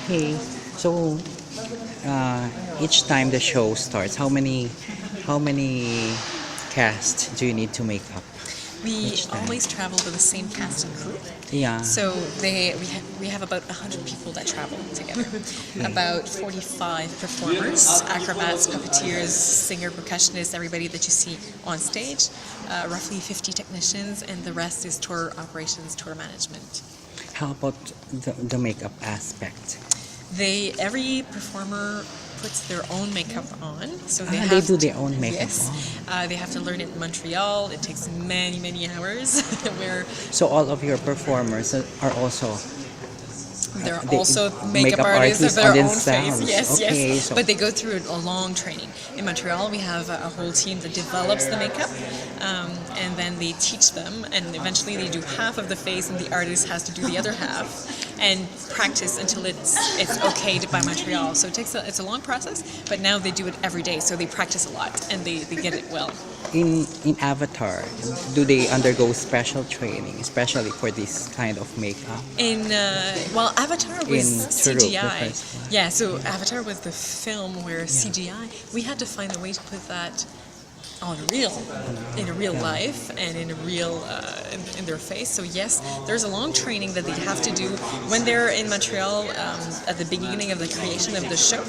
Okay, so each time the show starts, how many cast do you need to make up We each time? always travel with the same cast and crew. Yeah. So we have about 100 people that travel together. About 45 performers, acrobats, puppeteers, singer, percussionists, everybody that you see on stage. Roughly 50 technicians, and the rest is tour operations, tour management. How about the makeup aspect? Every performer puts their own makeup on, so they They have do to- their own makeup. Yes, they have to learn it in Montreal. It takes many hours. Where So all of your performers are also they're they- also makeup makeup artists of artists their on own face. themselves. Yes, Okay, yes. so- But they go through a long training. In Montreal, we have a whole team that develops the makeup, and then they teach them, and eventually they do half of the face, and the artist has to do the other half, and practice until it's okayed by Montreal. So it's a long process, but now they do it every day, so they practice a lot, and they get it well. in Avatar, do they undergo special training, especially for this kind of makeup? Well, Avatar was In Cirque, the CGI. first one. Yeah, so Avatar was the film where CGI. We had to find a way to put that in a real life and in a real in their face. So yes, there's a long training that they have to do when they're in Montreal at the beginning of the creation of the show.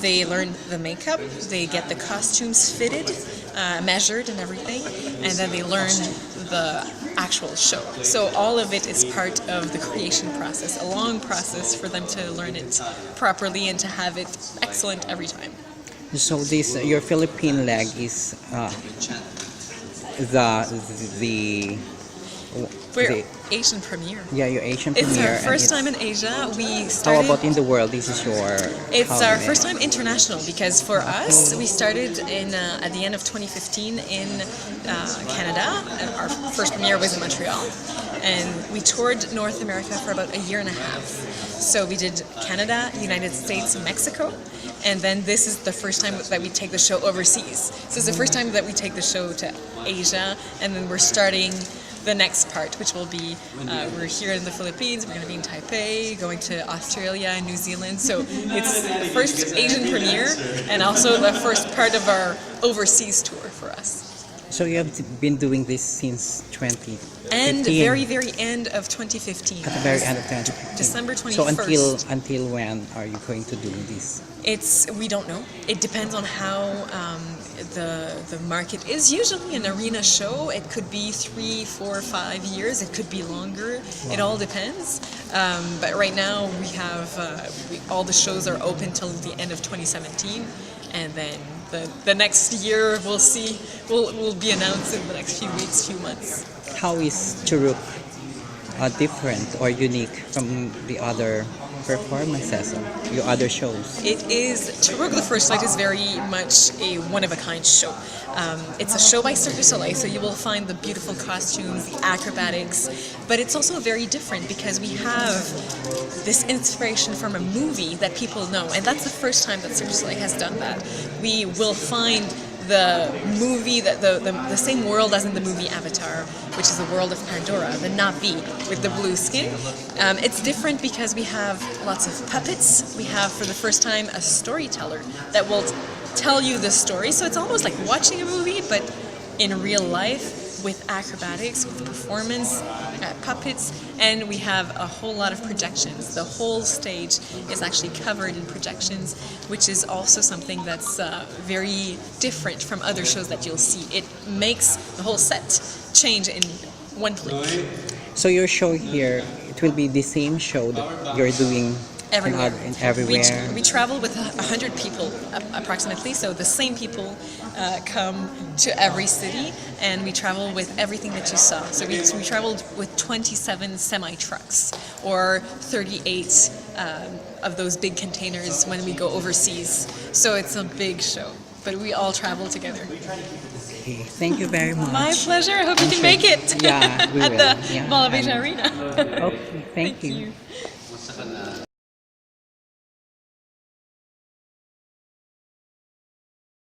They learn the makeup, they get the costumes fitted, measured and everything, and then they learn the actual show. So all of it is part of the creation process, a long process for them to learn it properly and to have it excellent every time. So this your Philippine leg is the We're the Asian premiere. your Asian It's premiere. our and first it's- time in Asia. We How started. about in the world? This is your. It's how our many? first time international because for us, we started at the end of 2015 in Canada. And our first premiere was in Montreal, and we toured North America for about a year and a half. So we did Canada, United States, Mexico, and then this is the first time that we take the show overseas. So it's the first time that we take the show to Asia, and then we're starting the next part, which will be we're here in the Philippines, we're going to be in Taipei, going to Australia and New Zealand. So it's the first Asian premiere and also the first part of our overseas tour for us. So you have been doing this since 2015. And very end of 2015. At the very end of 2015. December So 21st. until when are you going to do this? We don't know. It depends on how the market is. Usually an arena show, it could be 3, 4, 5 years. It could be longer. It all depends. But right now we have all the shows are open till the end of 2017, and then the next year we'll see. We'll be announced in the next few weeks, few months. How is Churuk different or unique from the other performances or your other shows? It is, Cirque the First Light is very much a one-of-a-kind show. It's a show by Cirque du Soleil, so you will find the beautiful costumes, the acrobatics, but it's also very different because we have this inspiration from a movie that people know, and that's the first time that Cirque du Soleil has done that. We will find the movie, the same world as in the movie Avatar, which is the world of Pandora, the Na'vi with the blue skin. It's different because we have lots of puppets. We have, for the first time, a storyteller that will tell you the story. So it's almost like watching a movie, but in real life, with acrobatics, with performance, puppets, and we have a whole lot of projections. The whole stage is actually covered in projections, which is also something that's very different from other shows that you'll see. It makes the whole set change in one click. So your show here, it will be the same show that you're doing Everywhere. everywhere. We travel with 100 people approximately, so the same people come to every city, and we travel with everything that you saw. So we traveled with 27 semi-trucks or 38 of those big containers when we go overseas. So it's a big show, but we all travel together. Okay, thank you very much. My pleasure. I hope you can make it Yeah, we at will. the Yeah, Mall of Asia and- Arena. Okay, thank you. you.